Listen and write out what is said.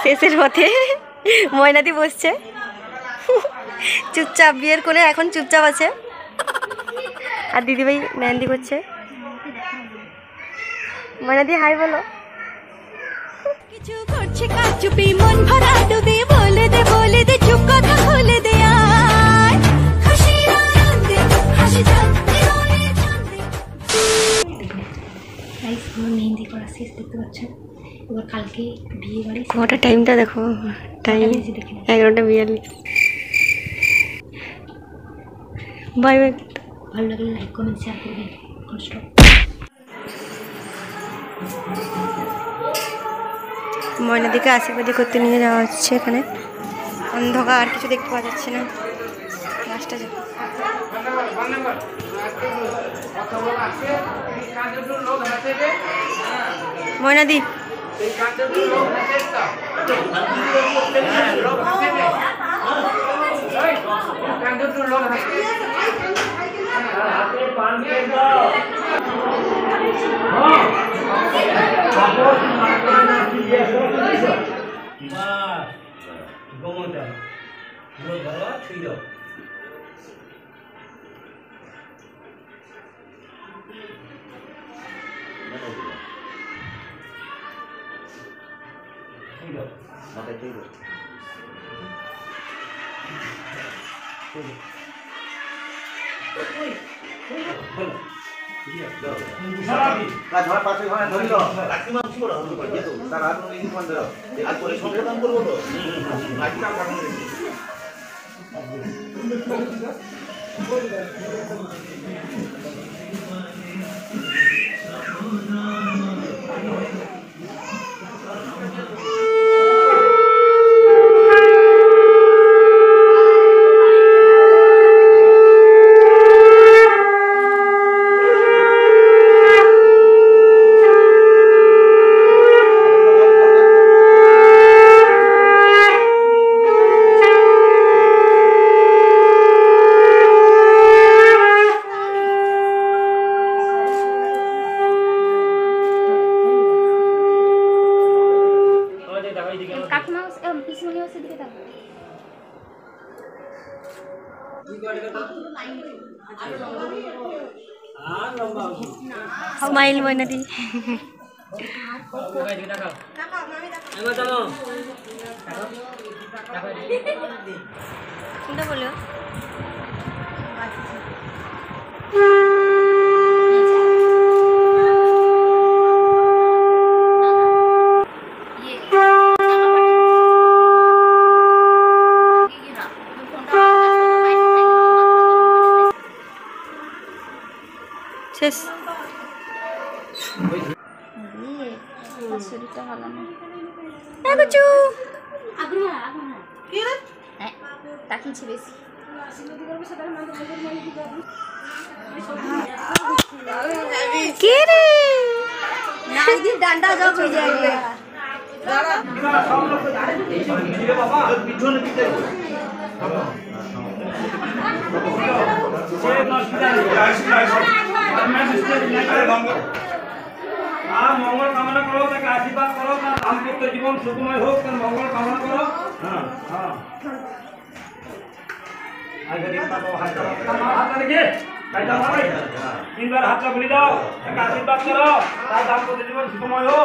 শেষের পথে ময়নাদি বসছে চুপচাপ, বিয়ের কোণে এখন চুপচাপ আছে। আর দিদিভাই মেহেন্দি করছে। ময়নাদি হাই বলো। কিছু করছে কাচুপি মন ভরা ডুবে, বলে দে বলে দে চুপ কথা বলে দে আয় খুশি আনন্দে হাসি জানতে রনে জানতে। গাইস আমার মেহেন্দি করা শেষ, দেখতে পাচ্ছেন। এবার কালকে বিয়ে বাড়ি। ওটা টাইমটা দেখো, টাইম 11:42। Bye bye. ভালো লাগলে লাইক কমেন্ট শেয়ার করবেন। ময়নাদিকে আশীর্বাদী করতে নিয়ে যাওয়া হচ্ছে। এখানে অন্ধকার, আর কিছু দেখতে পাওয়া যাচ্ছে না। লাস্টটা যাবে ময়নাদি। স্মাইল ময়নাদি। কোনটা বলো? শেষ। শরীরটা ভালো না। তাকিয়েছি বেশি। কে রে? ডান্ডা জব হয়ে যাবে। मंगल कामना करो, ताकि आशीर्वाद करो, दाम्पत्य जीवन सुखमय हो, मंगल कामना करो। हाँ हाँ हाथ देखिए, तीन बार हाथ का बुली जाओ, आशीर्वाद करो, दाम्पत्य जीवन सुखमय हो।